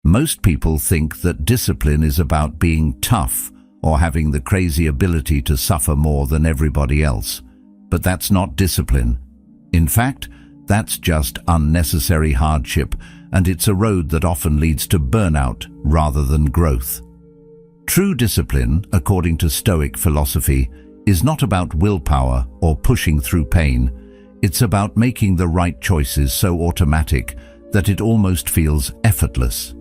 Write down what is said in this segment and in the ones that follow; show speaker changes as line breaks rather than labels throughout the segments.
Most people think that discipline is about being tough or having the crazy ability to suffer more than everybody else. But that's not discipline. In fact, that's just unnecessary hardship, and it's a road that often leads to burnout rather than growth. True discipline, according to Stoic philosophy, is not about willpower or pushing through pain. It's about making the right choices so automatic that it almost feels effortless.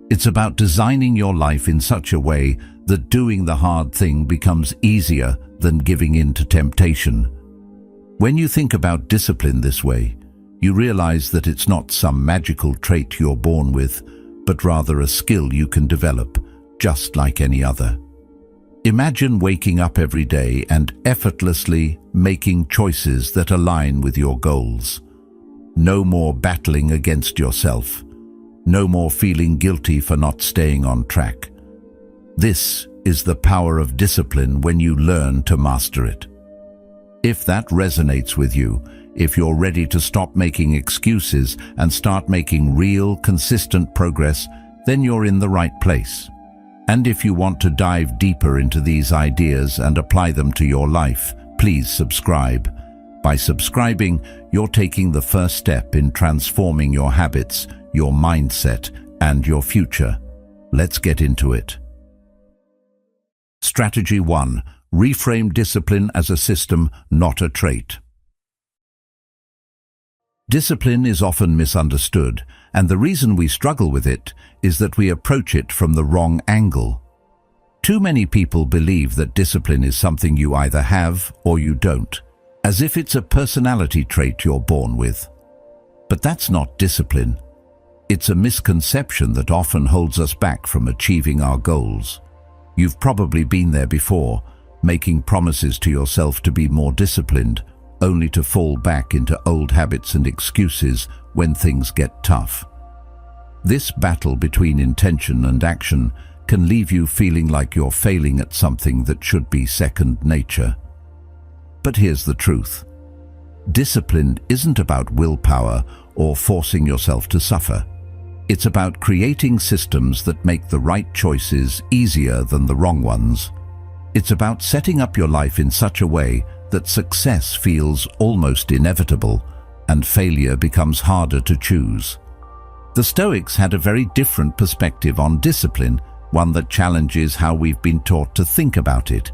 It's about designing your life in such a way that doing the hard thing becomes easier than giving in to temptation. When you think about discipline this way, you realize that it's not some magical trait you're born with, but rather a skill you can develop, just like any other. Imagine waking up every day and effortlessly making choices that align with your goals. No more battling against yourself. No more feeling guilty for not staying on track. This is the power of discipline when you learn to master it. If that resonates with you, if you're ready to stop making excuses and start making real, consistent progress, then you're in the right place. And if you want to dive deeper into these ideas and apply them to your life, please subscribe. By subscribing, you're taking the first step in transforming your habits, your mindset, and your future. Let's get into it. Strategy 1. Reframe discipline as a system, not a trait. Discipline is often misunderstood, and the reason we struggle with it is that we approach it from the wrong angle. Too many people believe that discipline is something you either have or you don't, as if it's a personality trait you're born with. But that's not discipline. It's a misconception that often holds us back from achieving our goals. You've probably been there before, making promises to yourself to be more disciplined, only to fall back into old habits and excuses when things get tough. This battle between intention and action can leave you feeling like you're failing at something that should be second nature. But here's the truth. Discipline isn't about willpower or forcing yourself to suffer. It's about creating systems that make the right choices easier than the wrong ones. It's about setting up your life in such a way that success feels almost inevitable and failure becomes harder to choose. The Stoics had a very different perspective on discipline, one that challenges how we've been taught to think about it.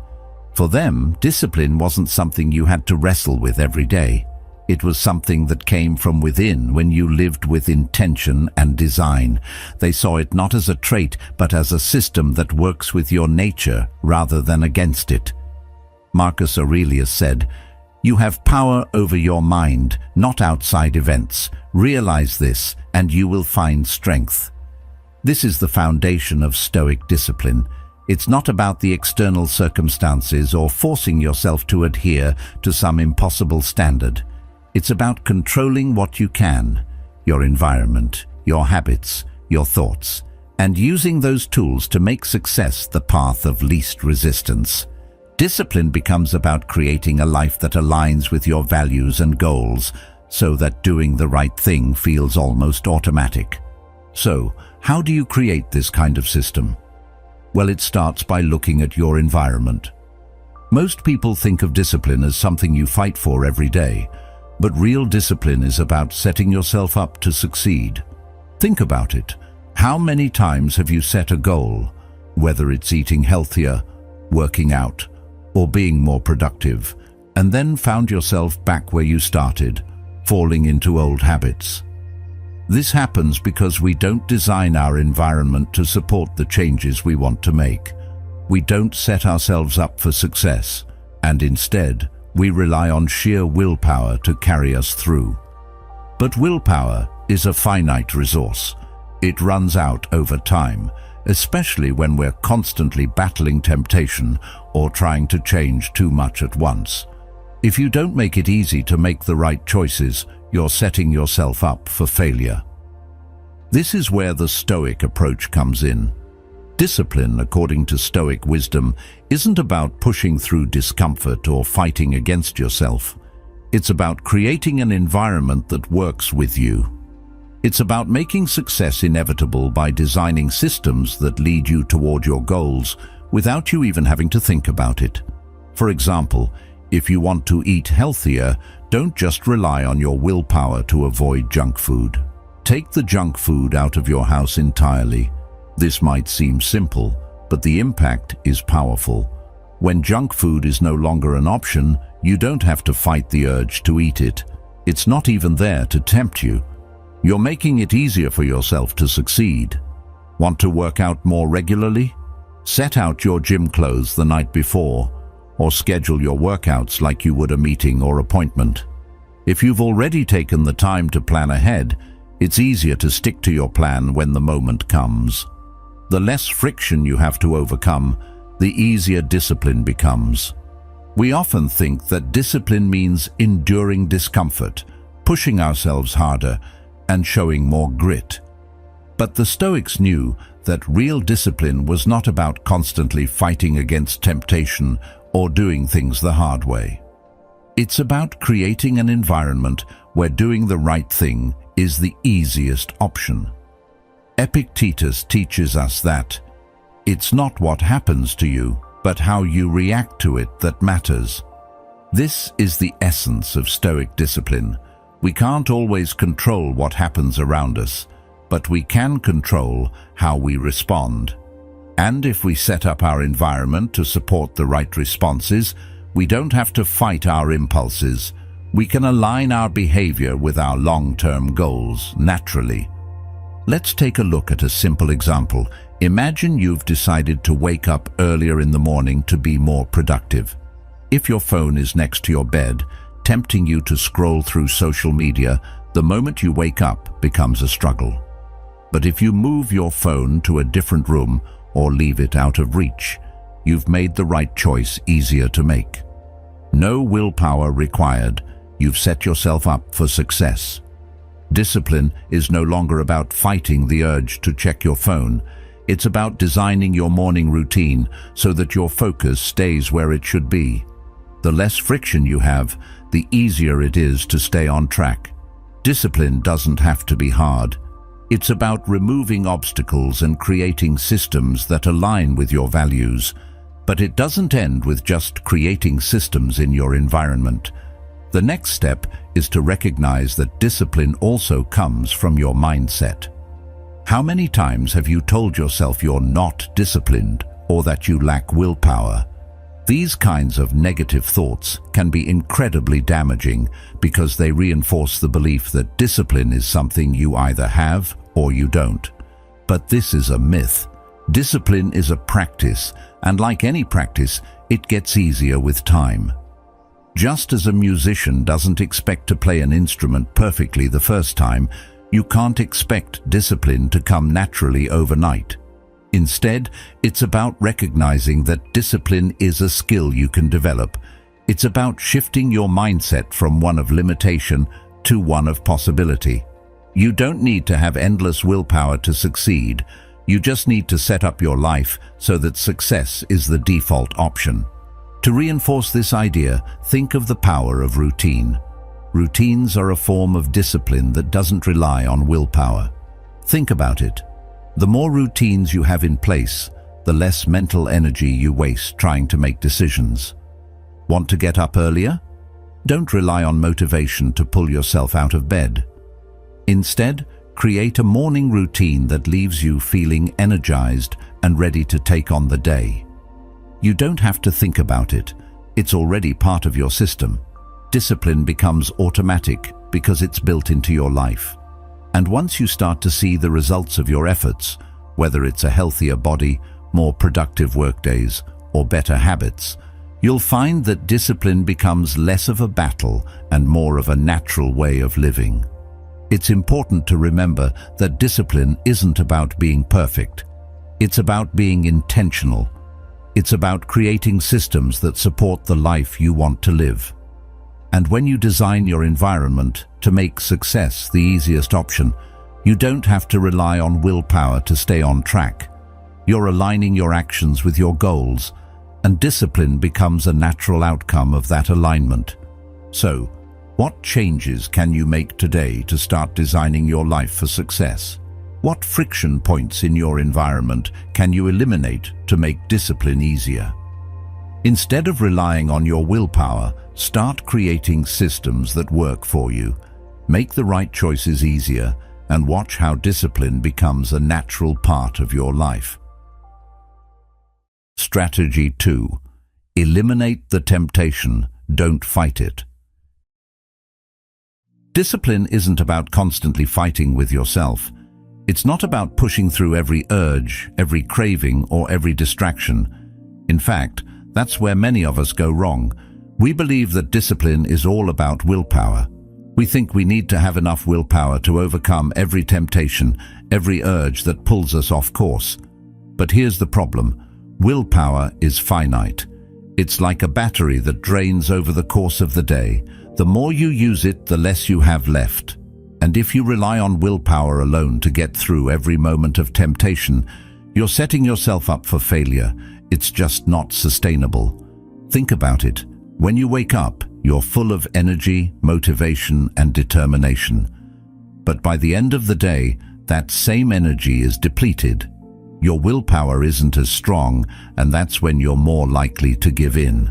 For them, discipline wasn't something you had to wrestle with every day. It was something that came from within when you lived with intention and design. They saw it not as a trait, but as a system that works with your nature rather than against it. Marcus Aurelius said, "You have power over your mind, not outside events. Realize this, and you will find strength." This is the foundation of Stoic discipline. It's not about the external circumstances or forcing yourself to adhere to some impossible standard. It's about controlling what you can, your environment, your habits, your thoughts, and using those tools to make success the path of least resistance. Discipline becomes about creating a life that aligns with your values and goals, so that doing the right thing feels almost automatic. So, how do you create this kind of system? Well, it starts by looking at your environment. Most people think of discipline as something you fight for every day, but real discipline is about setting yourself up to succeed. Think about it. How many times have you set a goal, whether it's eating healthier, working out, or being more productive, and then found yourself back where you started, falling into old habits? This happens because we don't design our environment to support the changes we want to make. We don't set ourselves up for success, and instead, we rely on sheer willpower to carry us through. But willpower is a finite resource. It runs out over time, especially when we're constantly battling temptation or trying to change too much at once. If you don't make it easy to make the right choices, you're setting yourself up for failure. This is where the Stoic approach comes in. Discipline, according to Stoic wisdom, isn't about pushing through discomfort or fighting against yourself. It's about creating an environment that works with you. It's about making success inevitable by designing systems that lead you toward your goals without you even having to think about it. For example, if you want to eat healthier, don't just rely on your willpower to avoid junk food. Take the junk food out of your house entirely. This might seem simple, but the impact is powerful. When junk food is no longer an option, you don't have to fight the urge to eat it. It's not even there to tempt you. You're making it easier for yourself to succeed. Want to work out more regularly? Set out your gym clothes the night before, or schedule your workouts like you would a meeting or appointment. If you've already taken the time to plan ahead, it's easier to stick to your plan when the moment comes. The less friction you have to overcome, the easier discipline becomes. We often think that discipline means enduring discomfort, pushing ourselves harder, and showing more grit. But the Stoics knew that real discipline was not about constantly fighting against temptation or doing things the hard way. It's about creating an environment where doing the right thing is the easiest option. Epictetus teaches us that it's not what happens to you, but how you react to it that matters. This is the essence of Stoic discipline. We can't always control what happens around us, but we can control how we respond. And if we set up our environment to support the right responses, we don't have to fight our impulses. We can align our behavior with our long-term goals naturally. Let's take a look at a simple example. Imagine you've decided to wake up earlier in the morning to be more productive. If your phone is next to your bed, tempting you to scroll through social media, the moment you wake up becomes a struggle. But if you move your phone to a different room or leave it out of reach, you've made the right choice easier to make. No willpower required. You've set yourself up for success. Discipline is no longer about fighting the urge to check your phone. It's about designing your morning routine so that your focus stays where it should be. The less friction you have, the easier it is to stay on track. Discipline doesn't have to be hard. It's about removing obstacles and creating systems that align with your values. But it doesn't end with just creating systems in your environment. The next step is to recognize that discipline also comes from your mindset. How many times have you told yourself you're not disciplined or that you lack willpower? These kinds of negative thoughts can be incredibly damaging because they reinforce the belief that discipline is something you either have or you don't. But this is a myth. Discipline is a practice, and like any practice, it gets easier with time. Just as a musician doesn't expect to play an instrument perfectly the first time, you can't expect discipline to come naturally overnight. Instead, it's about recognizing that discipline is a skill you can develop. It's about shifting your mindset from one of limitation to one of possibility. You don't need to have endless willpower to succeed. You just need to set up your life so that success is the default option. To reinforce this idea, think of the power of routine. Routines are a form of discipline that doesn't rely on willpower. Think about it. The more routines you have in place, the less mental energy you waste trying to make decisions. Want to get up earlier? Don't rely on motivation to pull yourself out of bed. Instead, create a morning routine that leaves you feeling energized and ready to take on the day. You don't have to think about it. It's already part of your system. Discipline becomes automatic because it's built into your life. And once you start to see the results of your efforts, whether it's a healthier body, more productive workdays, or better habits, you'll find that discipline becomes less of a battle and more of a natural way of living. It's important to remember that discipline isn't about being perfect. It's about being intentional. It's about creating systems that support the life you want to live. And when you design your environment to make success the easiest option, you don't have to rely on willpower to stay on track. You're aligning your actions with your goals, and discipline becomes a natural outcome of that alignment. So, What changes can you make today to start designing your life for success? What friction points in your environment can you eliminate to make discipline easier? Instead of relying on your willpower, start creating systems that work for you. Make the right choices easier and watch how discipline becomes a natural part of your life. Strategy 2. Eliminate the temptation, don't fight it. Discipline isn't about constantly fighting with yourself. It's not about pushing through every urge, every craving, or every distraction. In fact, that's where many of us go wrong. We believe that discipline is all about willpower. We think we need to have enough willpower to overcome every temptation, every urge that pulls us off course. But here's the problem. Willpower is finite. It's like a battery that drains over the course of the day. The more you use it, the less you have left. And if you rely on willpower alone to get through every moment of temptation, you're setting yourself up for failure. It's just not sustainable. Think about it. When you wake up, you're full of energy, motivation, and determination. But by the end of the day, that same energy is depleted. Your willpower isn't as strong, and that's when you're more likely to give in.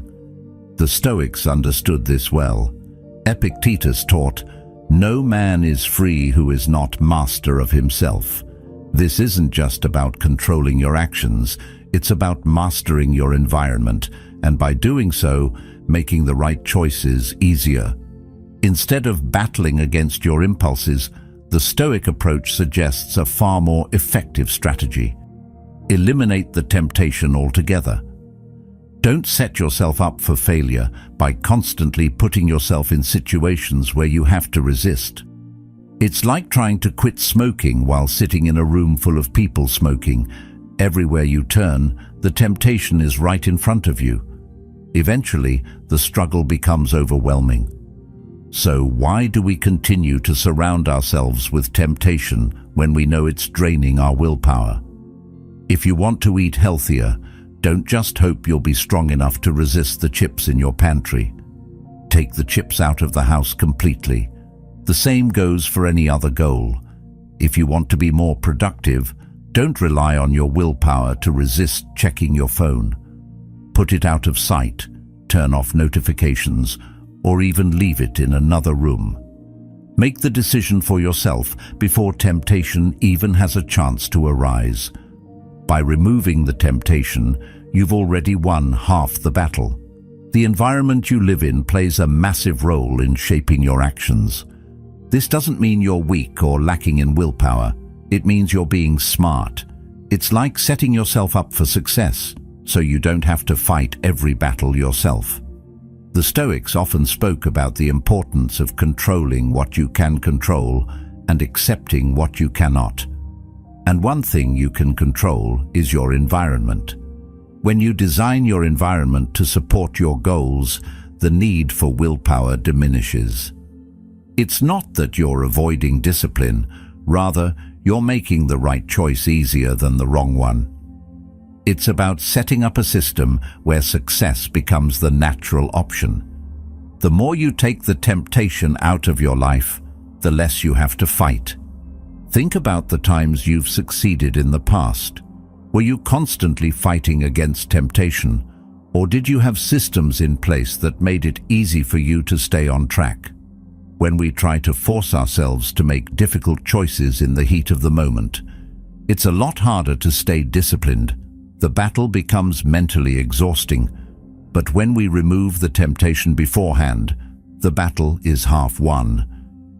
The Stoics understood this well. Epictetus taught, "No man is free who is not master of himself." This isn't just about controlling your actions, it's about mastering your environment, and by doing so, making the right choices easier. Instead of battling against your impulses, the Stoic approach suggests a far more effective strategy. Eliminate the temptation altogether. Don't set yourself up for failure by constantly putting yourself in situations where you have to resist. It's like trying to quit smoking while sitting in a room full of people smoking. Everywhere you turn, the temptation is right in front of you. Eventually, the struggle becomes overwhelming. So why do we continue to surround ourselves with temptation when we know it's draining our willpower? If you want to eat healthier, don't just hope you'll be strong enough to resist the chips in your pantry. Take the chips out of the house completely. The same goes for any other goal. If you want to be more productive, don't rely on your willpower to resist checking your phone. Put it out of sight, turn off notifications, or even leave it in another room. Make the decision for yourself before temptation even has a chance to arise. By removing the temptation, you've already won half the battle. The environment you live in plays a massive role in shaping your actions. This doesn't mean you're weak or lacking in willpower. It means you're being smart. It's like setting yourself up for success, so you don't have to fight every battle yourself. The Stoics often spoke about the importance of controlling what you can control and accepting what you cannot. And one thing you can control is your environment. When you design your environment to support your goals, the need for willpower diminishes. It's not that you're avoiding discipline, rather, you're making the right choice easier than the wrong one. It's about setting up a system where success becomes the natural option. The more you take the temptation out of your life, the less you have to fight. Think about the times you've succeeded in the past. Were you constantly fighting against temptation, or did you have systems in place that made it easy for you to stay on track? When we try to force ourselves to make difficult choices in the heat of the moment, it's a lot harder to stay disciplined. The battle becomes mentally exhausting, but when we remove the temptation beforehand, the battle is half won.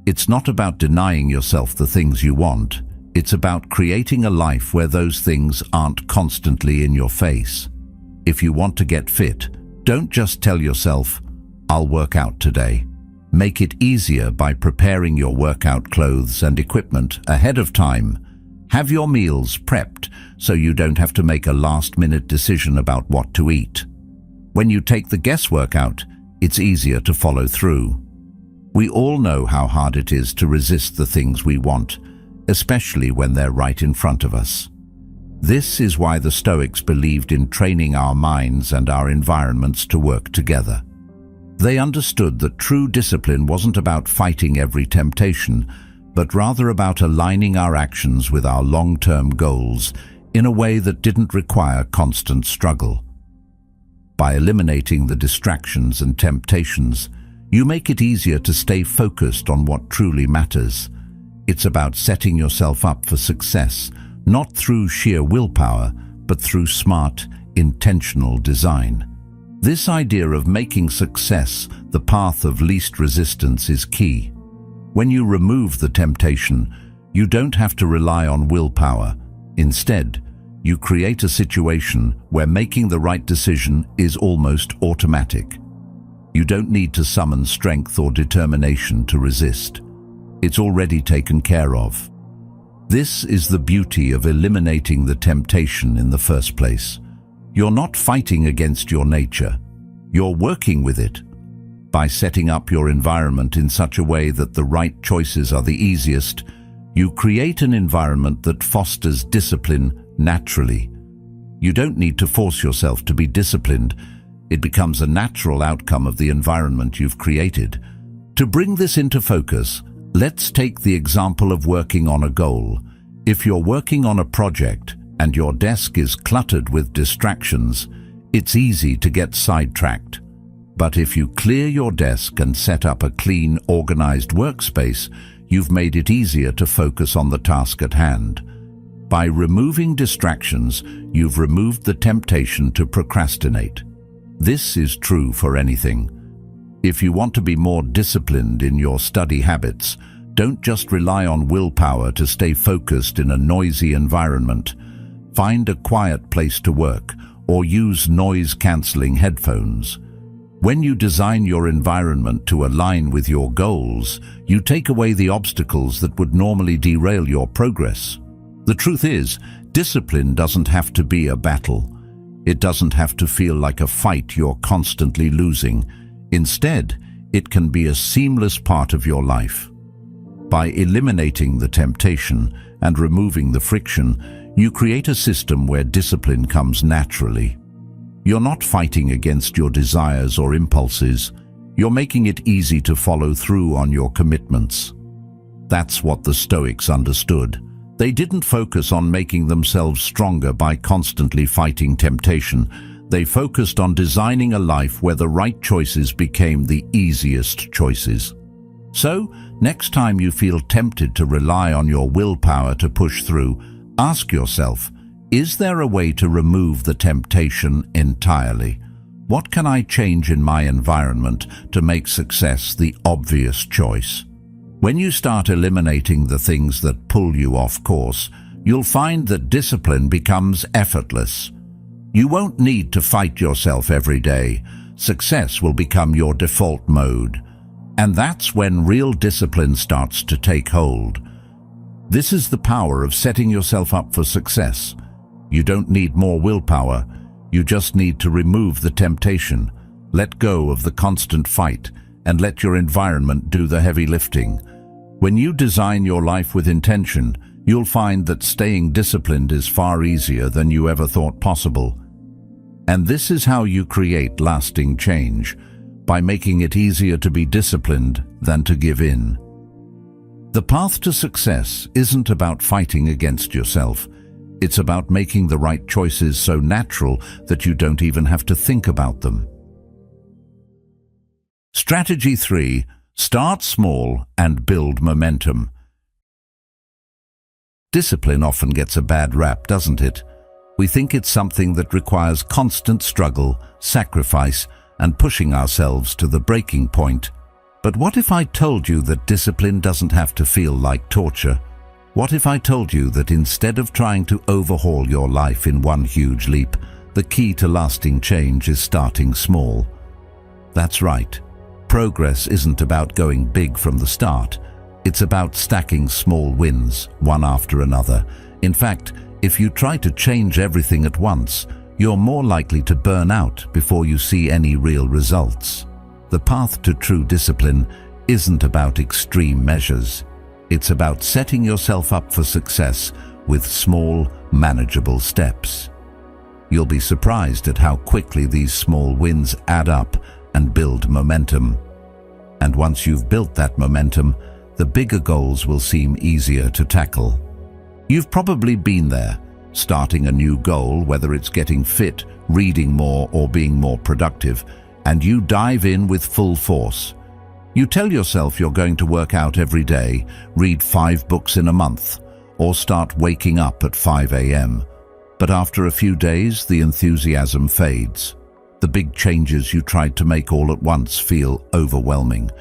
It's not about denying yourself the things you want. It's about creating a life where those things aren't constantly in your face. If you want to get fit, don't just tell yourself, "I'll work out today." Make it easier by preparing your workout clothes and equipment ahead of time. Have your meals prepped so you don't have to make a last-minute decision about what to eat. When you take the guesswork out, it's easier to follow through. We all know how hard it is to resist the things we want, especially when they're right in front of us. This is why the Stoics believed in training our minds and our environments to work together. They understood that true discipline wasn't about fighting every temptation, but rather about aligning our actions with our long-term goals in a way that didn't require constant struggle. By eliminating the distractions and temptations, you make it easier to stay focused on what truly matters. It's about setting yourself up for success, not through sheer willpower, but through smart, intentional design. This idea of making success the path of least resistance is key. When you remove the temptation, you don't have to rely on willpower. Instead, you create a situation where making the right decision is almost automatic. You don't need to summon strength or determination to resist. It's already taken care of. This is the beauty of eliminating the temptation in the first place. You're not fighting against your nature. You're working with it. By setting up your environment in such a way that the right choices are the easiest, you create an environment that fosters discipline naturally. You don't need to force yourself to be disciplined. It becomes a natural outcome of the environment you've created. To bring this into focus, let's take the example of working on a goal. If you're working on a project and your desk is cluttered with distractions, it's easy to get sidetracked. But if you clear your desk and set up a clean, organized workspace, you've made it easier to focus on the task at hand. By removing distractions, you've removed the temptation to procrastinate. This is true for anything. If you want to be more disciplined in your study habits, don't just rely on willpower to stay focused in a noisy environment. Find a quiet place to work or use noise-canceling headphones. When you design your environment to align with your goals, you take away the obstacles that would normally derail your progress. The truth is, discipline doesn't have to be a battle. It doesn't have to feel like a fight you're constantly losing. Instead, it can be a seamless part of your life. By eliminating the temptation and removing the friction, you create a system where discipline comes naturally. You're not fighting against your desires or impulses. You're making it easy to follow through on your commitments. That's what the Stoics understood. They didn't focus on making themselves stronger by constantly fighting temptation. They focused on designing a life where the right choices became the easiest choices. So, next time you feel tempted to rely on your willpower to push through, ask yourself, is there a way to remove the temptation entirely? What can I change in my environment to make success the obvious choice? When you start eliminating the things that pull you off course, you'll find that discipline becomes effortless. You won't need to fight yourself every day. Success will become your default mode. And that's when real discipline starts to take hold. This is the power of setting yourself up for success. You don't need more willpower. You just need to remove the temptation, let go of the constant fight, and let your environment do the heavy lifting. When you design your life with intention, you'll find that staying disciplined is far easier than you ever thought possible. And this is how you create lasting change, by making it easier to be disciplined than to give in. The path to success isn't about fighting against yourself. It's about making the right choices so natural that you don't even have to think about them. Strategy 3. Start small and build momentum. Discipline often gets a bad rap, doesn't it? We think it's something that requires constant struggle, sacrifice, and pushing ourselves to the breaking point. But what if I told you that discipline doesn't have to feel like torture? What if I told you that instead of trying to overhaul your life in one huge leap, the key to lasting change is starting small? That's right. Progress isn't about going big from the start. It's about stacking small wins, one after another. In fact, if you try to change everything at once, you're more likely to burn out before you see any real results. The path to true discipline isn't about extreme measures. It's about setting yourself up for success with small, manageable steps. You'll be surprised at how quickly these small wins add up and build momentum. And once you've built that momentum, the bigger goals will seem easier to tackle. You've probably been there, starting a new goal, whether it's getting fit, reading more, or being more productive, and you dive in with full force. You tell yourself you're going to work out every day, read 5 books in a month, or start waking up at 5 a.m. But after a few days, the enthusiasm fades. The big changes you tried to make all at once feel overwhelming.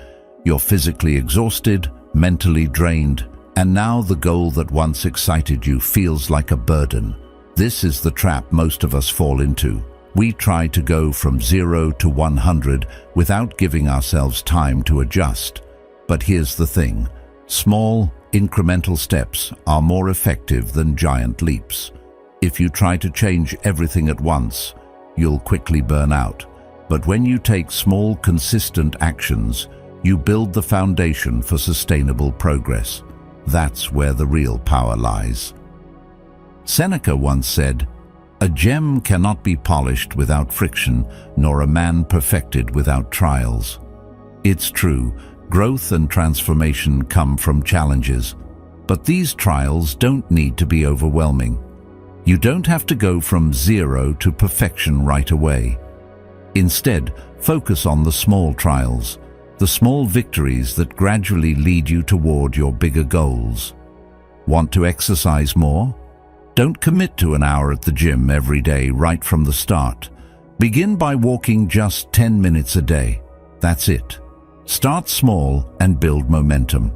You're physically exhausted, mentally drained, and now the goal that once excited you feels like a burden. This is the trap most of us fall into. We try to go from 0 to 100 without giving ourselves time to adjust. But here's the thing. Small, incremental steps are more effective than giant leaps. If you try to change everything at once, you'll quickly burn out. But when you take small, consistent actions, you build the foundation for sustainable progress. That's where the real power lies. Seneca once said, "A gem cannot be polished without friction, nor a man perfected without trials." It's true, growth and transformation come from challenges, but these trials don't need to be overwhelming. You don't have to go from 0 to perfection right away. Instead, focus on the small trials, the small victories that gradually lead you toward your bigger goals. Want to exercise more? Don't commit to an hour at the gym every day right from the start. Begin by walking just 10 minutes a day. That's it. Start small and build momentum.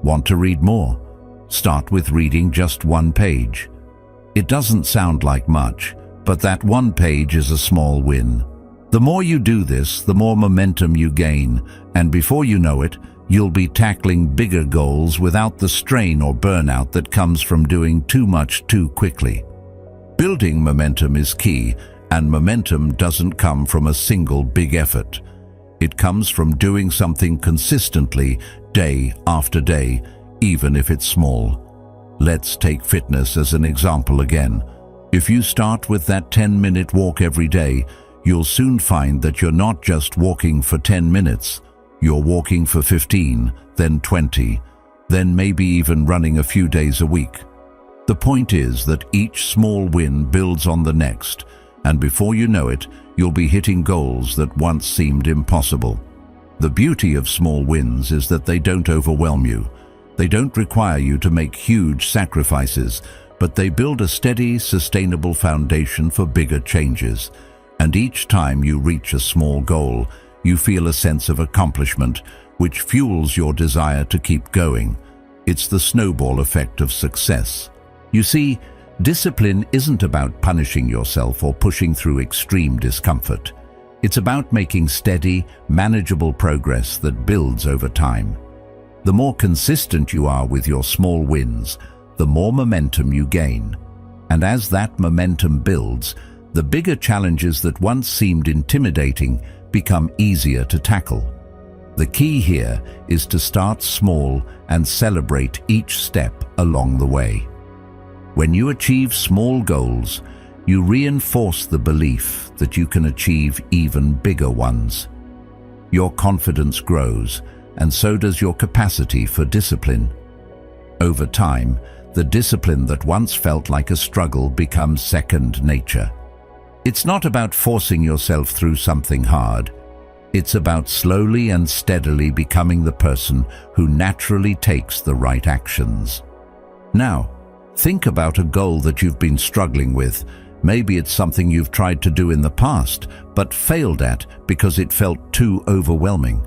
Want to read more? Start with reading just 1 page. It doesn't sound like much, but that 1 page is a small win. The more you do this, the more momentum you gain, and before you know it, you'll be tackling bigger goals without the strain or burnout that comes from doing too much too quickly. Building momentum is key, and momentum doesn't come from a single big effort. It comes from doing something consistently, day after day, even if it's small. Let's take fitness as an example again. If you start with that 10-minute walk every day, you'll soon find that you're not just walking for 10 minutes, you're walking for 15, then 20, then maybe even running a few days a week. The point is that each small win builds on the next, and before you know it, you'll be hitting goals that once seemed impossible. The beauty of small wins is that they don't overwhelm you. They don't require you to make huge sacrifices, but they build a steady, sustainable foundation for bigger changes. And each time you reach a small goal, you feel a sense of accomplishment, which fuels your desire to keep going. It's the snowball effect of success. You see, discipline isn't about punishing yourself or pushing through extreme discomfort. It's about making steady, manageable progress that builds over time. The more consistent you are with your small wins, the more momentum you gain. And as that momentum builds, the bigger challenges that once seemed intimidating become easier to tackle. The key here is to start small and celebrate each step along the way. When you achieve small goals, you reinforce the belief that you can achieve even bigger ones. Your confidence grows, and so does your capacity for discipline. Over time, the discipline that once felt like a struggle becomes second nature. It's not about forcing yourself through something hard. It's about slowly and steadily becoming the person who naturally takes the right actions. Now, think about a goal that you've been struggling with. Maybe it's something you've tried to do in the past, but failed at because it felt too overwhelming.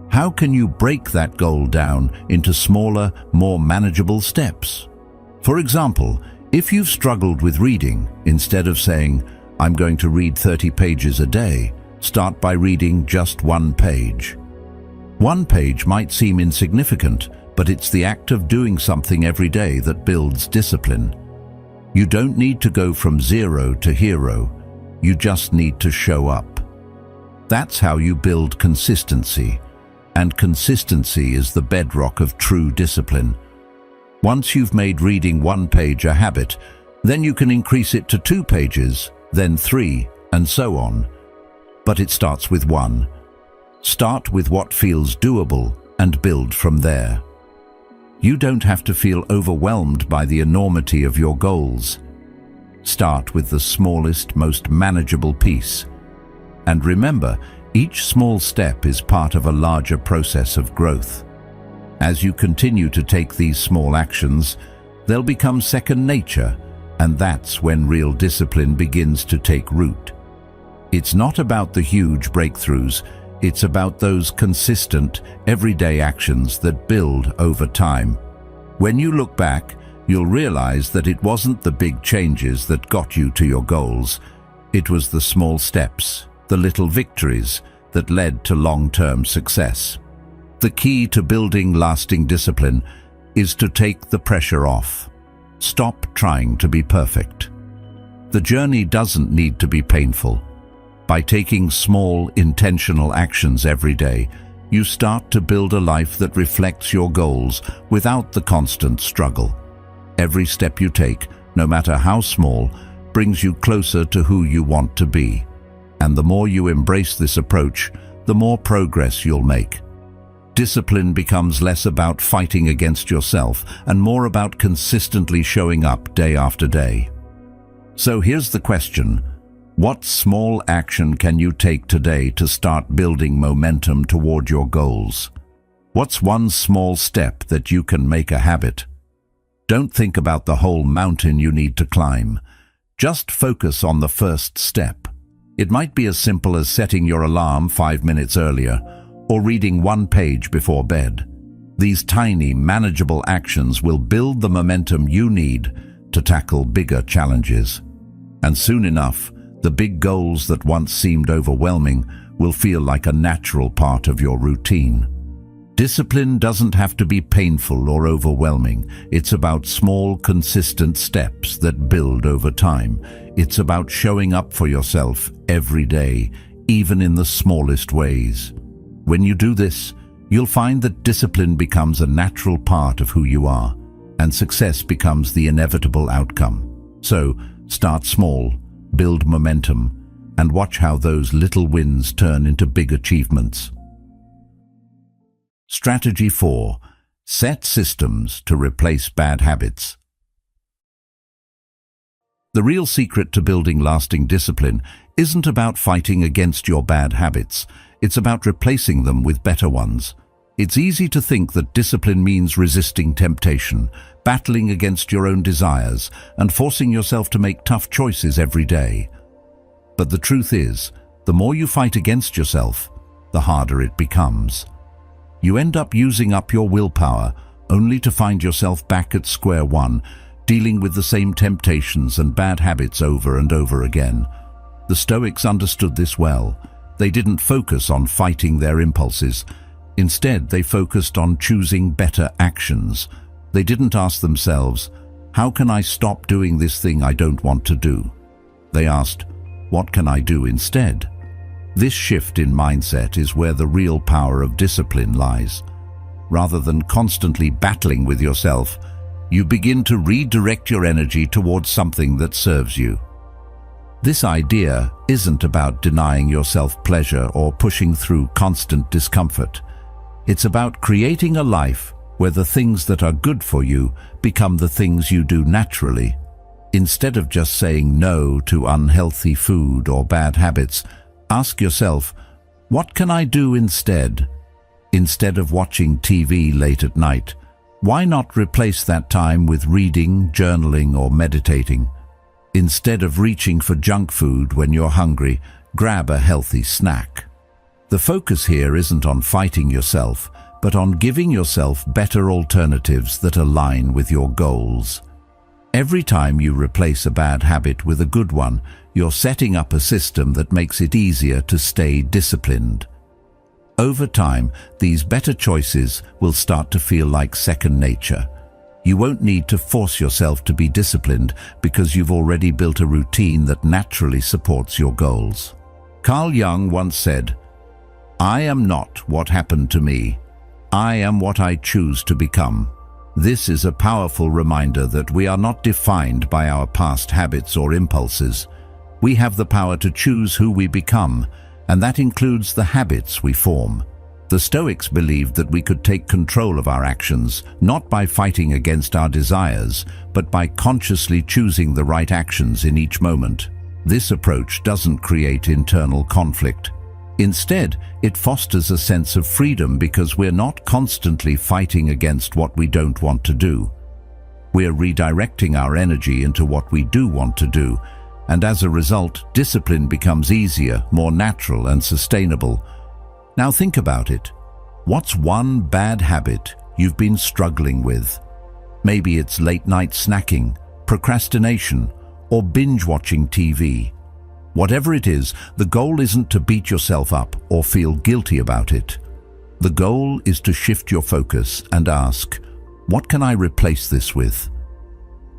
How can you break that goal down into smaller, more manageable steps? For example, if you've struggled with reading, instead of saying, "I'm going to read 30 pages a day," start by reading just 1 page. 1 page might seem insignificant, but it's the act of doing something every day that builds discipline. You don't need to go from 0 to hero. You just need to show up. That's how you build consistency. And consistency is the bedrock of true discipline. Once you've made reading 1 page a habit, then you can increase it to 2 pages, then 3, and so on. but it starts with one. Start with what feels doable and build from there. You don't have to feel overwhelmed by the enormity of your goals. Start with the smallest, most manageable piece. And remember, each small step is part of a larger process of growth. As you continue to take these small actions, they'll become second nature, and that's when real discipline begins to take root. It's not about the huge breakthroughs, it's about those consistent, everyday actions that build over time. When you look back, you'll realize that it wasn't the big changes that got you to your goals. It was the small steps, the little victories, that led to long-term success. The key to building lasting discipline is to take the pressure off. Stop trying to be perfect. The journey doesn't need to be painful. By taking small, intentional actions every day, you start to build a life that reflects your goals without the constant struggle. Every step you take, no matter how small, brings you closer to who you want to be. And the more you embrace this approach, the more progress you'll make. Discipline becomes less about fighting against yourself and more about consistently showing up day after day. So here's the question: what small action can you take today to start building momentum toward your goals? What's one small step that you can make a habit? Don't think about the whole mountain you need to climb. Just focus on the first step. It might be as simple as setting your alarm 5 minutes earlier, or reading one page before bed. These tiny, manageable actions will build the momentum you need to tackle bigger challenges. And soon enough, the big goals that once seemed overwhelming will feel like a natural part of your routine. Discipline doesn't have to be painful or overwhelming. It's about small, consistent steps that build over time. It's about showing up for yourself every day, even in the smallest ways. When you do this, you'll find that discipline becomes a natural part of who you are, and success becomes the inevitable outcome. So, start small, build momentum, and watch how those little wins turn into big achievements. Strategy 4. Set systems to replace bad habits. The real secret to building lasting discipline isn't about fighting against your bad habits. It's about replacing them with better ones. It's easy to think that discipline means resisting temptation, battling against your own desires, and forcing yourself to make tough choices every day. But the truth is, the more you fight against yourself, the harder it becomes. You end up using up your willpower, only to find yourself back at square one, dealing with the same temptations and bad habits over and over again. The Stoics understood this well. They didn't focus on fighting their impulses. Instead, they focused on choosing better actions. They didn't ask themselves, "How can I stop doing this thing I don't want to do?" They asked, "What can I do instead?" This shift in mindset is where the real power of discipline lies. Rather than constantly battling with yourself, you begin to redirect your energy towards something that serves you. This idea isn't about denying yourself pleasure or pushing through constant discomfort. It's about creating a life where the things that are good for you become the things you do naturally. Instead of just saying no to unhealthy food or bad habits, ask yourself, what can I do instead? Instead of watching TV late at night, why not replace that time with reading, journaling, or meditating? Instead of reaching for junk food when you're hungry, grab a healthy snack. The focus here isn't on fighting yourself, but on giving yourself better alternatives that align with your goals. Every time you replace a bad habit with a good one, you're setting up a system that makes it easier to stay disciplined. Over time, these better choices will start to feel like second nature. You won't need to force yourself to be disciplined because you've already built a routine that naturally supports your goals. Carl Jung once said, "I am not what happened to me. I am what I choose to become." This is a powerful reminder that we are not defined by our past habits or impulses. We have the power to choose who we become, and that includes the habits we form. The Stoics believed that we could take control of our actions, not by fighting against our desires, but by consciously choosing the right actions in each moment. This approach doesn't create internal conflict. Instead, it fosters a sense of freedom because we're not constantly fighting against what we don't want to do. We're redirecting our energy into what we do want to do, and as a result, discipline becomes easier, more natural and sustainable. Now think about it. What's one bad habit you've been struggling with? Maybe it's late-night snacking, procrastination, or binge-watching TV. Whatever it is, the goal isn't to beat yourself up or feel guilty about it. The goal is to shift your focus and ask, what can I replace this with?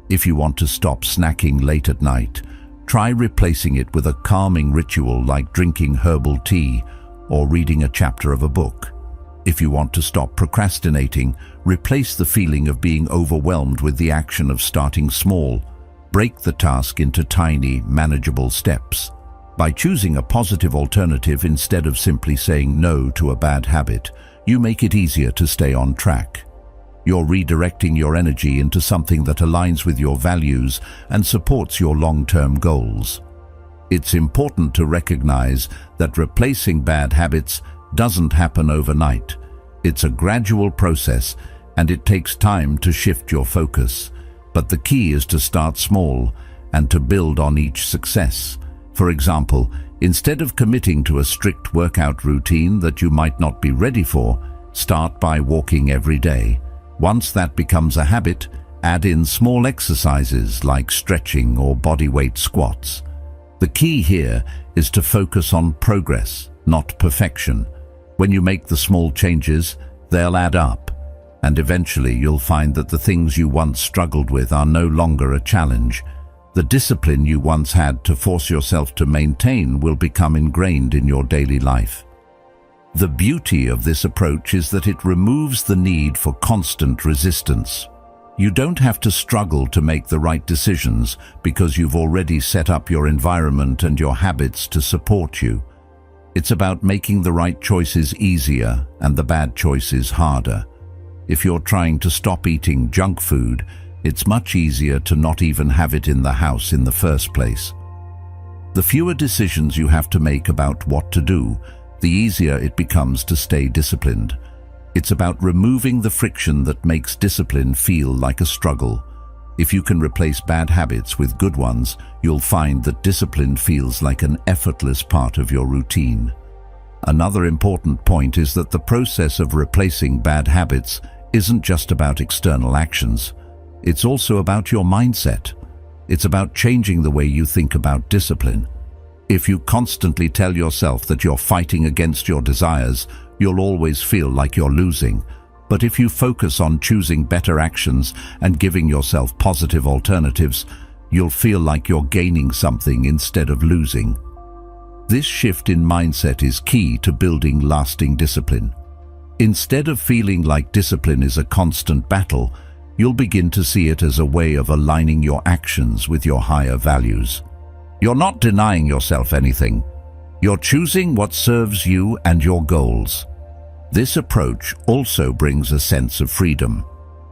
If you want to stop snacking late at night, try replacing it with a calming ritual like drinking herbal tea or reading a chapter of a book. If you want to stop procrastinating, replace the feeling of being overwhelmed with the action of starting small. Break the task into tiny, manageable steps. By choosing a positive alternative instead of simply saying no to a bad habit, you make it easier to stay on track. You're redirecting your energy into something that aligns with your values and supports your long-term goals. It's important to recognize that replacing bad habits doesn't happen overnight. It's a gradual process, and it takes time to shift your focus. But the key is to start small and to build on each success. For example, instead of committing to a strict workout routine that you might not be ready for, start by walking every day. Once that becomes a habit, add in small exercises like stretching or bodyweight squats. The key here is to focus on progress, not perfection. When you make the small changes, they'll add up, and eventually you'll find that the things you once struggled with are no longer a challenge. The discipline you once had to force yourself to maintain will become ingrained in your daily life. The beauty of this approach is that it removes the need for constant resistance. You don't have to struggle to make the right decisions because you've already set up your environment and your habits to support you. It's about making the right choices easier and the bad choices harder. If you're trying to stop eating junk food, it's much easier to not even have it in the house in the first place. The fewer decisions you have to make about what to do, the easier it becomes to stay disciplined. It's about removing the friction that makes discipline feel like a struggle. If you can replace bad habits with good ones, you'll find that discipline feels like an effortless part of your routine. Another important point is that the process of replacing bad habits isn't just about external actions. It's also about your mindset. It's about changing the way you think about discipline. If you constantly tell yourself that you're fighting against your desires, you'll always feel like you're losing. But if you focus on choosing better actions and giving yourself positive alternatives, you'll feel like you're gaining something instead of losing. This shift in mindset is key to building lasting discipline. Instead of feeling like discipline is a constant battle, you'll begin to see it as a way of aligning your actions with your higher values. You're not denying yourself anything. You're choosing what serves you and your goals. This approach also brings a sense of freedom.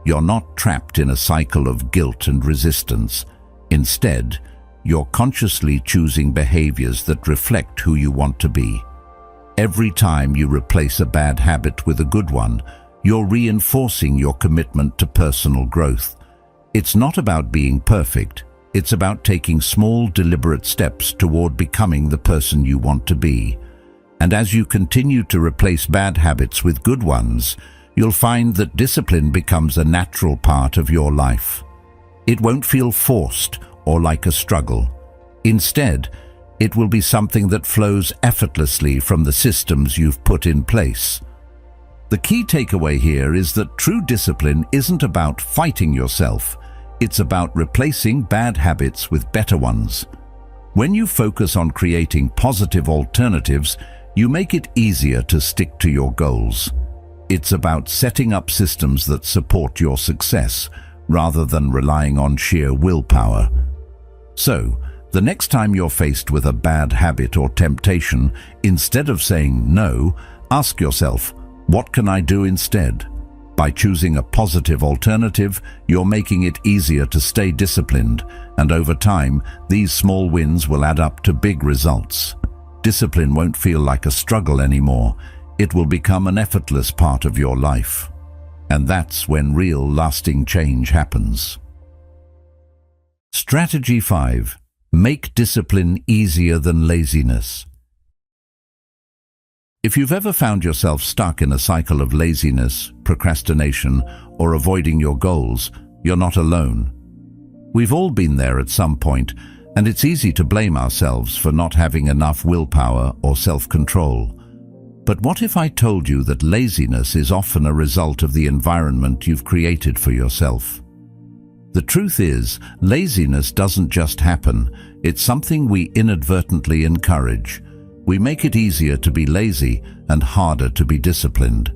You're not trapped in a cycle of guilt and resistance. Instead, you're consciously choosing behaviors that reflect who you want to be. Every time you replace a bad habit with a good one, you're reinforcing your commitment to personal growth. It's not about being perfect. It's about taking small, deliberate steps toward becoming the person you want to be. And as you continue to replace bad habits with good ones, you'll find that discipline becomes a natural part of your life. It won't feel forced or like a struggle. Instead, it will be something that flows effortlessly from the systems you've put in place. The key takeaway here is that true discipline isn't about fighting yourself. It's about replacing bad habits with better ones. When you focus on creating positive alternatives, you make it easier to stick to your goals. It's about setting up systems that support your success, rather than relying on sheer willpower. So, The next time you're faced with a bad habit or temptation, instead of saying no, ask yourself, what can I do instead? By choosing a positive alternative, you're making it easier to stay disciplined, and over time, these small wins will add up to big results. Discipline won't feel like a struggle anymore. It will become an effortless part of your life. And that's when real, lasting change happens. Strategy 5. Make discipline easier than laziness. If you've ever found yourself stuck in a cycle of laziness, procrastination, or avoiding your goals, you're not alone. We've all been there at some point, and it's easy to blame ourselves for not having enough willpower or self-control. But what if I told you that laziness is often a result of the environment you've created for yourself? The truth is, laziness doesn't just happen. It's something we inadvertently encourage. We make it easier to be lazy and harder to be disciplined.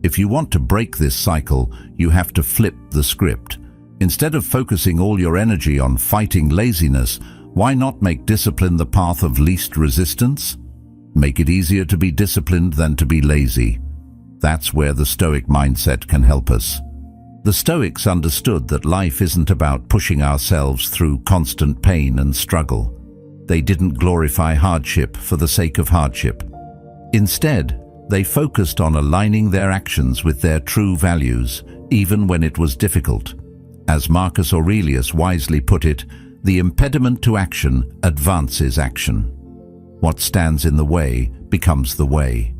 If you want to break this cycle, you have to flip the script. Instead of focusing all your energy on fighting laziness, why not make discipline the path of least resistance? Make it easier to be disciplined than to be lazy. That's where the Stoic mindset can help us. The Stoics understood that life isn't about pushing ourselves through constant pain and struggle. They didn't glorify hardship for the sake of hardship. Instead, they focused on aligning their actions with their true values, even when it was difficult. As Marcus Aurelius wisely put it, the impediment to action advances action. What stands in the way becomes the way.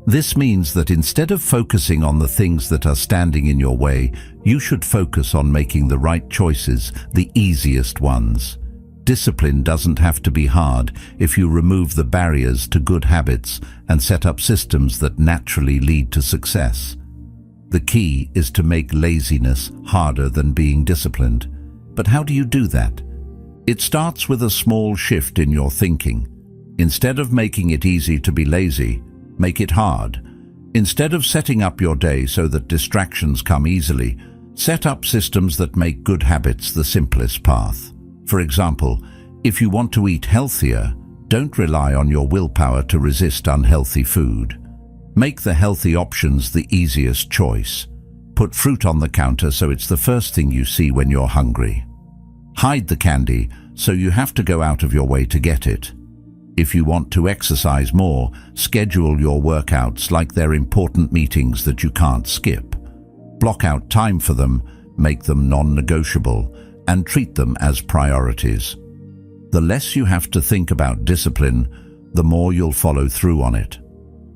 This means that instead of focusing on the things that are standing in your way, you should focus on making the right choices, the easiest ones. Discipline doesn't have to be hard if you remove the barriers to good habits and set up systems that naturally lead to success. The key is to make laziness harder than being disciplined. But how do you do that? It starts with a small shift in your thinking. Instead of making it easy to be lazy, make it hard. Instead of setting up your day so that distractions come easily, set up systems that make good habits the simplest path. For example, if you want to eat healthier, don't rely on your willpower to resist unhealthy food. Make the healthy options the easiest choice. Put fruit on the counter so it's the first thing you see when you're hungry. Hide the candy so you have to go out of your way to get it. If you want to exercise more, schedule your workouts like they're important meetings that you can't skip. Block out time for them, make them non-negotiable, and treat them as priorities. The less you have to think about discipline, the more you'll follow through on it.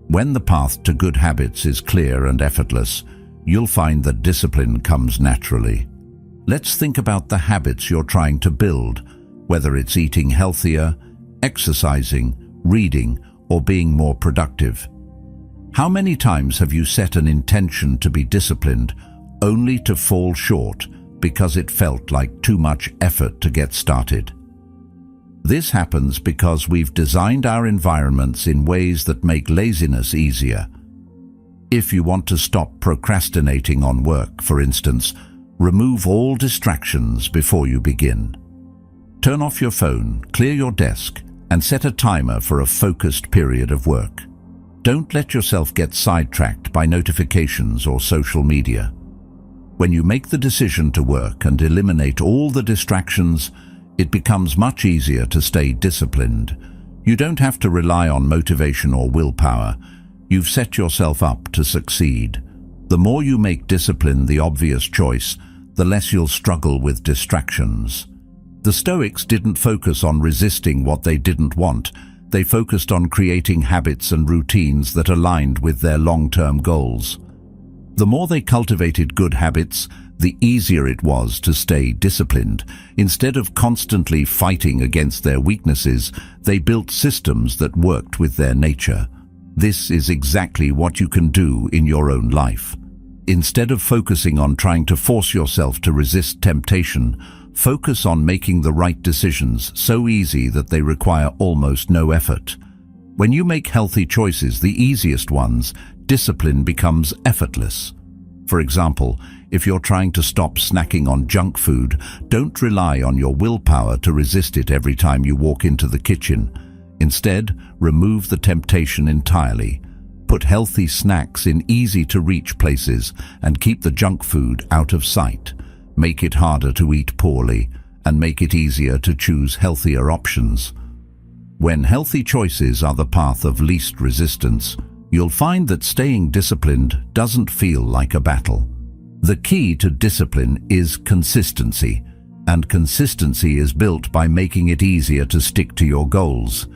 When the path to good habits is clear and effortless, you'll find that discipline comes naturally. Let's think about the habits you're trying to build, whether it's eating healthier, exercising, reading, or being more productive. How many times have you set an intention to be disciplined only to fall short because it felt like too much effort to get started? This happens because we've designed our environments in ways that make laziness easier. If you want to stop procrastinating on work, for instance, remove all distractions before you begin. Turn off your phone, clear your desk, and set a timer for a focused period of work. Don't let yourself get sidetracked by notifications or social media. When you make the decision to work and eliminate all the distractions, it becomes much easier to stay disciplined. You don't have to rely on motivation or willpower. You've set yourself up to succeed. The more you make discipline the obvious choice, the less you'll struggle with distractions. The Stoics didn't focus on resisting what they didn't want. They focused on creating habits and routines that aligned with their long-term goals. The more they cultivated good habits, the easier it was to stay disciplined. Instead of constantly fighting against their weaknesses, they built systems that worked with their nature. This is exactly what you can do in your own life. Instead of focusing on trying to force yourself to resist temptation, focus on making the right decisions so easy that they require almost no effort. When you make healthy choices, the easiest ones, discipline becomes effortless. For example, If you're trying to stop snacking on junk food, don't rely on your willpower to resist it every time you walk into the kitchen. Instead, remove the temptation entirely. Put healthy snacks in easy-to-reach places and keep the junk food out of sight. Make it harder to eat poorly and make it easier to choose healthier options. When healthy choices are the path of least resistance, you'll find that staying disciplined doesn't feel like a battle. The key to discipline is consistency, and consistency is built by making it easier to stick to your goals.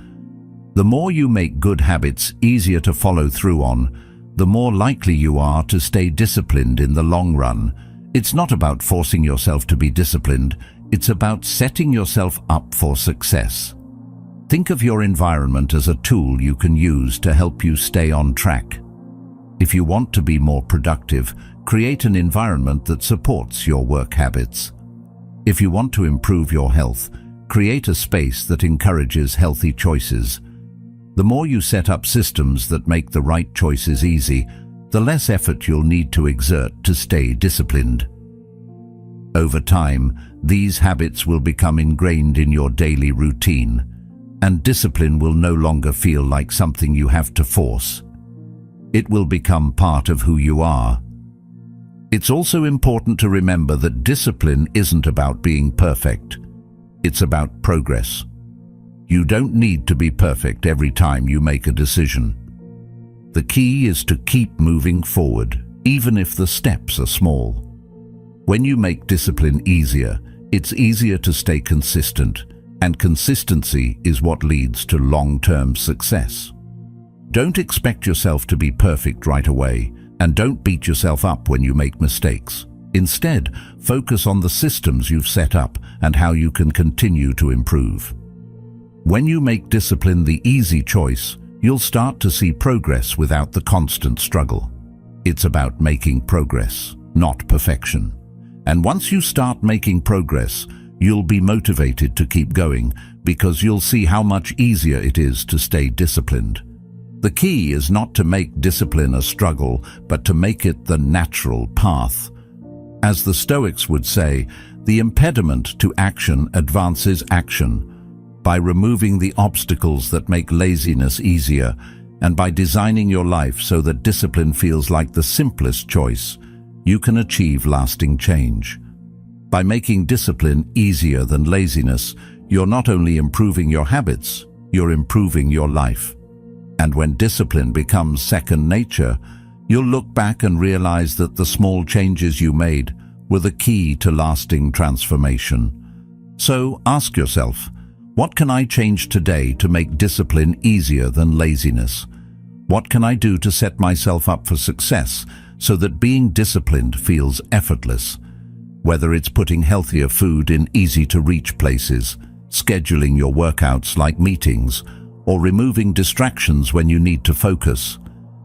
The more you make good habits easier to follow through on, the more likely you are to stay disciplined in the long run. It's not about forcing yourself to be disciplined, it's about setting yourself up for success. Think of your environment as a tool you can use to help you stay on track. If you want to be more productive, create an environment that supports your work habits. If you want to improve your health, create a space that encourages healthy choices. The more you set up systems that make the right choices easy, the less effort you'll need to exert to stay disciplined. Over time, these habits will become ingrained in your daily routine, and discipline will no longer feel like something you have to force. It will become part of who you are. It's also important to remember that discipline isn't about being perfect. It's about progress. You don't need to be perfect every time you make a decision. The key is to keep moving forward, even if the steps are small. When you make discipline easier, it's easier to stay consistent, and consistency is what leads to long-term success. Don't expect yourself to be perfect right away, and don't beat yourself up when you make mistakes. Instead, focus on the systems you've set up and how you can continue to improve. When you make discipline the easy choice, you'll start to see progress without the constant struggle. It's about making progress, not perfection. And once you start making progress, you'll be motivated to keep going because you'll see how much easier it is to stay disciplined. The key is not to make discipline a struggle, but to make it the natural path. As the Stoics would say, the impediment to action advances action. By removing the obstacles that make laziness easier, and by designing your life so that discipline feels like the simplest choice, you can achieve lasting change. By making discipline easier than laziness, you're not only improving your habits, you're improving your life. And when discipline becomes second nature, you'll look back and realize that the small changes you made were the key to lasting transformation. So ask yourself, what can I change today to make discipline easier than laziness? What can I do to set myself up for success so that being disciplined feels effortless? Whether it's putting healthier food in easy-to-reach places, scheduling your workouts like meetings, or removing distractions when you need to focus,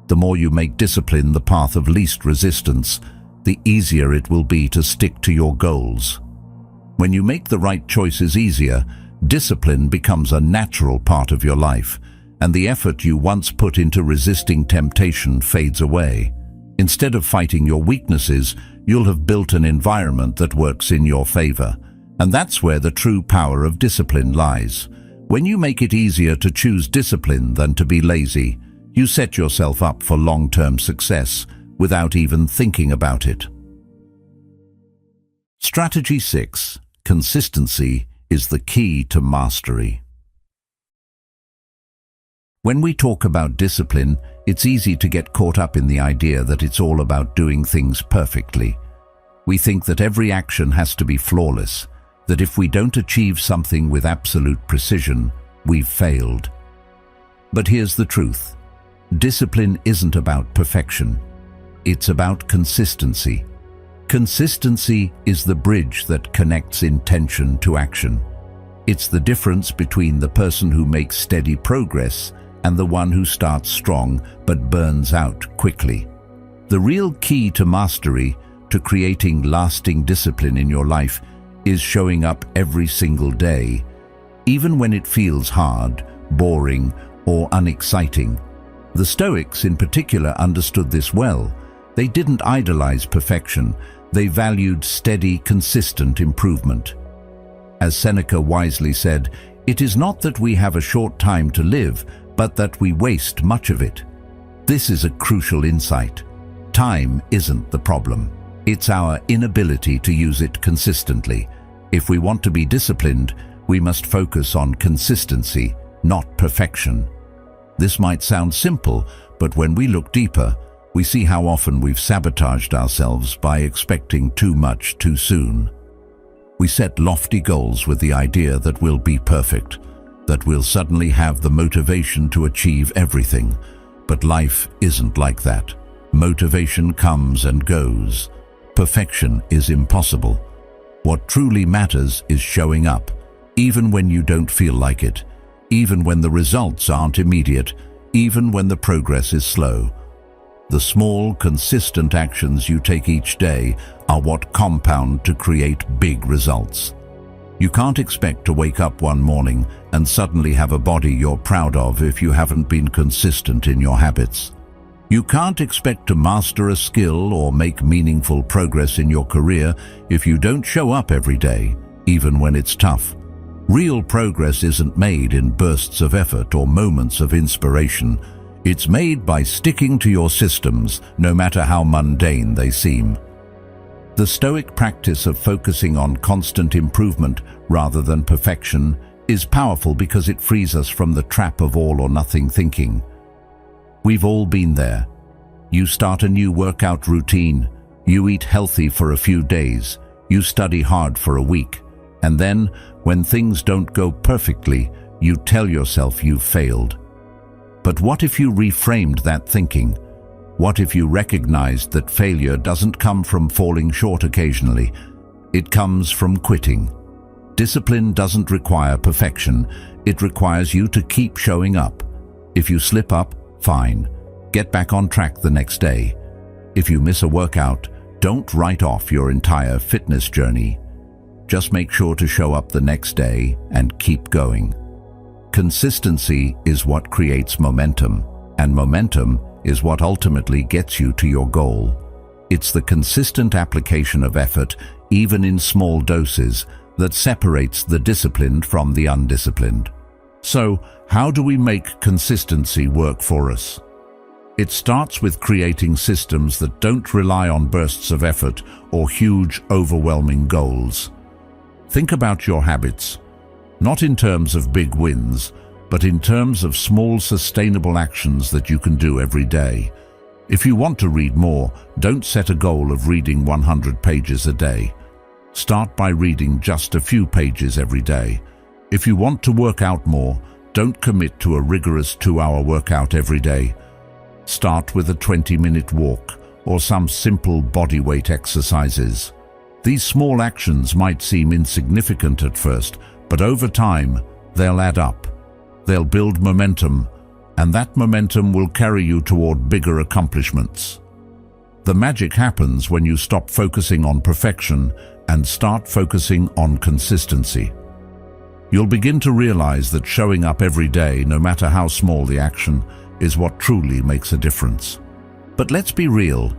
the more you make discipline the path of least resistance, the easier it will be to stick to your goals. When you make the right choices easier, discipline becomes a natural part of your life, and the effort you once put into resisting temptation fades away. Instead of fighting your weaknesses, you'll have built an environment that works in your favor. And that's where the true power of discipline lies. When you make it easier to choose discipline than to be lazy, you set yourself up for long-term success without even thinking about it. Strategy 6. Consistency is the key to mastery. When we talk about discipline, it's easy to get caught up in the idea that it's all about doing things perfectly. We think that every action has to be flawless, that if we don't achieve something with absolute precision, we've failed. But here's the truth. Discipline isn't about perfection. It's about consistency. Consistency is the bridge that connects intention to action. It's the difference between the person who makes steady progress and the one who starts strong but burns out quickly. The real key to mastery, to creating lasting discipline in your life, is showing up every single day, even when it feels hard, boring, or unexciting. The Stoics in particular understood this well. They didn't idolize perfection. They valued steady, consistent improvement. As Seneca wisely said, "It is not that we have a short time to live, but that we waste much of it." This is a crucial insight. Time isn't the problem. It's our inability to use it consistently. If we want to be disciplined, we must focus on consistency, not perfection. This might sound simple, but when we look deeper, we see how often we've sabotaged ourselves by expecting too much too soon. We set lofty goals with the idea that we'll be perfect, that we'll suddenly have the motivation to achieve everything. But life isn't like that. Motivation comes and goes. Perfection is impossible. What truly matters is showing up, even when you don't feel like it, even when the results aren't immediate, even when the progress is slow. The small, consistent actions you take each day are what compound to create big results. You can't expect to wake up one morning and suddenly have a body you're proud of if you haven't been consistent in your habits. You can't expect to master a skill or make meaningful progress in your career if you don't show up every day, even when it's tough. Real progress isn't made in bursts of effort or moments of inspiration. It's made by sticking to your systems, no matter how mundane they seem. The Stoic practice of focusing on constant improvement rather than perfection is powerful because it frees us from the trap of all or nothing thinking. We've all been there. You start a new workout routine, you eat healthy for a few days, you study hard for a week, and then, when things don't go perfectly, you tell yourself you've failed. But what if you reframed that thinking? What if you recognized that failure doesn't come from falling short occasionally? It comes from quitting. Discipline doesn't require perfection. It requires you to keep showing up. If you slip up, fine. Get back on track the next day. If you miss a workout, don't write off your entire fitness journey. Just make sure to show up the next day and keep going. Consistency is what creates momentum, and momentum is what ultimately gets you to your goal. It's the consistent application of effort, even in small doses, that separates the disciplined from the undisciplined. So, how do we make consistency work for us? It starts with creating systems that don't rely on bursts of effort or huge, overwhelming goals. Think about your habits, not in terms of big wins, but in terms of small, sustainable actions that you can do every day. If you want to read more, don't set a goal of reading 100 pages a day. Start by reading just a few pages every day. If you want to work out more, don't commit to a rigorous 2-hour workout every day. Start with a 20-minute walk or some simple bodyweight exercises. These small actions might seem insignificant at first, but over time, they'll add up. They'll build momentum, and that momentum will carry you toward bigger accomplishments. The magic happens when you stop focusing on perfection and start focusing on consistency. You'll begin to realize that showing up every day, no matter how small the action, is what truly makes a difference. But let's be real,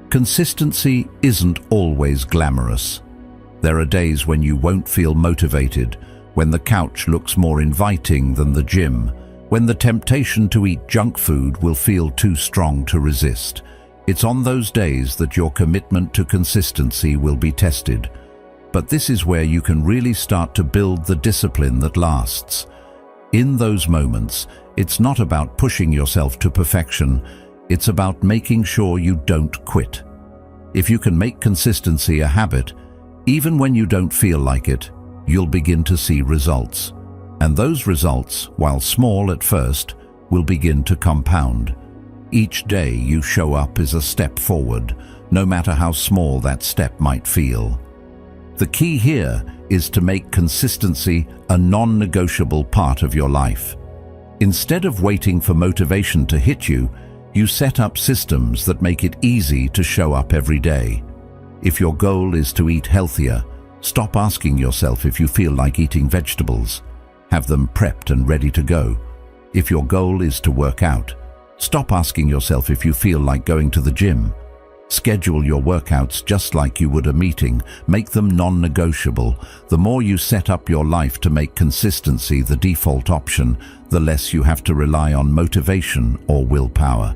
consistency isn't always glamorous. There are days when you won't feel motivated, when the couch looks more inviting than the gym, when the temptation to eat junk food will feel too strong to resist. It's on those days that your commitment to consistency will be tested. But this is where you can really start to build the discipline that lasts. In those moments, it's not about pushing yourself to perfection, it's about making sure you don't quit. If you can make consistency a habit, even when you don't feel like it, you'll begin to see results. And those results, while small at first, will begin to compound. Each day you show up is a step forward, no matter how small that step might feel. The key here is to make consistency a non-negotiable part of your life. Instead of waiting for motivation to hit you, you set up systems that make it easy to show up every day. If your goal is to eat healthier, stop asking yourself if you feel like eating vegetables. Have them prepped and ready to go. If your goal is to work out, stop asking yourself if you feel like going to the gym. Schedule your workouts just like you would a meeting. Make them non-negotiable. The more you set up your life to make consistency the default option, the less you have to rely on motivation or willpower.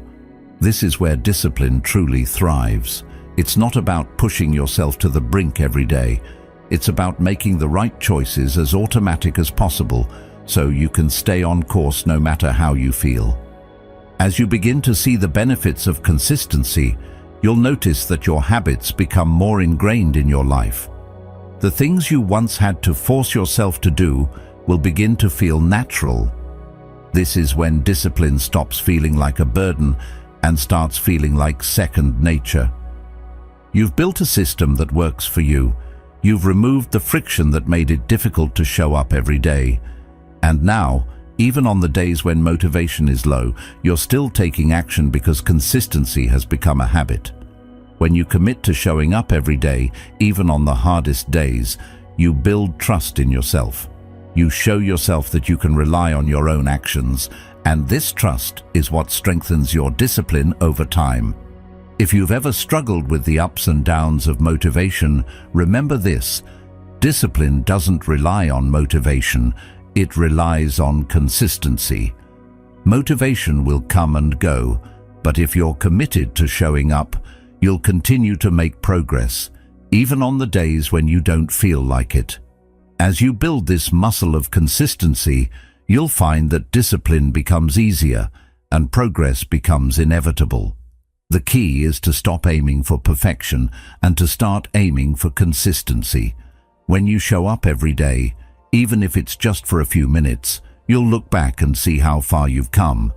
This is where discipline truly thrives. It's not about pushing yourself to the brink every day. It's about making the right choices as automatic as possible so you can stay on course no matter how you feel. As you begin to see the benefits of consistency, you'll notice that your habits become more ingrained in your life. The things you once had to force yourself to do will begin to feel natural. This is when discipline stops feeling like a burden and starts feeling like second nature. You've built a system that works for you. You've removed the friction that made it difficult to show up every day. And now, even on the days when motivation is low, you're still taking action because consistency has become a habit. When you commit to showing up every day, even on the hardest days, you build trust in yourself. You show yourself that you can rely on your own actions, and this trust is what strengthens your discipline over time. If you've ever struggled with the ups and downs of motivation, remember this: discipline doesn't rely on motivation. It relies on consistency. Motivation will come and go, but if you're committed to showing up, you'll continue to make progress, even on the days when you don't feel like it. As you build this muscle of consistency, you'll find that discipline becomes easier and progress becomes inevitable. The key is to stop aiming for perfection and to start aiming for consistency. When you show up every day, even if it's just for a few minutes, you'll look back and see how far you've come.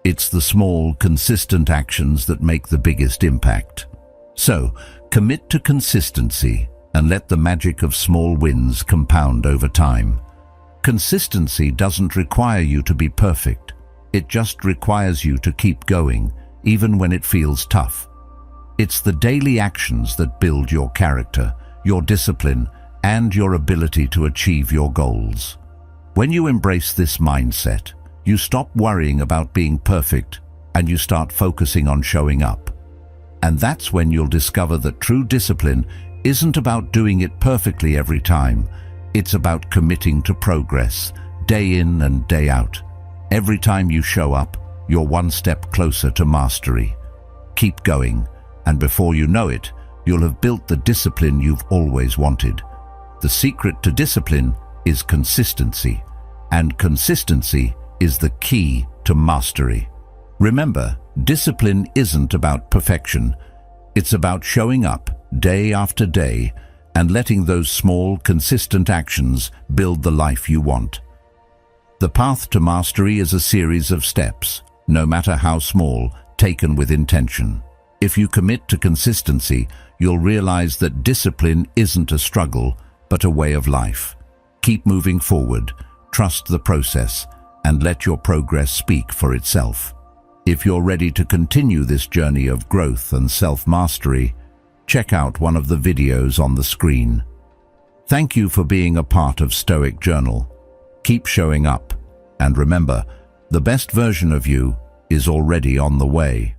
It's the small, consistent actions that make the biggest impact. So, commit to consistency and let the magic of small wins compound over time. Consistency doesn't require you to be perfect. It just requires you to keep going, even when it feels tough. It's the daily actions that build your character, your discipline, and your ability to achieve your goals. When you embrace this mindset, you stop worrying about being perfect and you start focusing on showing up. And that's when you'll discover that true discipline isn't about doing it perfectly every time. It's about committing to progress, day in and day out. Every time you show up, you're one step closer to mastery. Keep going, and before you know it, you'll have built the discipline you've always wanted. The secret to discipline is consistency, and consistency is the key to mastery. Remember, discipline isn't about perfection. It's about showing up day after day and letting those small, consistent actions build the life you want. The path to mastery is a series of steps, no matter how small, taken with intention. If you commit to consistency, you'll realize that discipline isn't a struggle, but a way of life. Keep moving forward, trust the process, and let your progress speak for itself. If you're ready to continue this journey of growth and self-mastery, check out one of the videos on the screen. Thank you for being a part of Stoic Journal. Keep showing up, and remember, the best version of you is already on the way.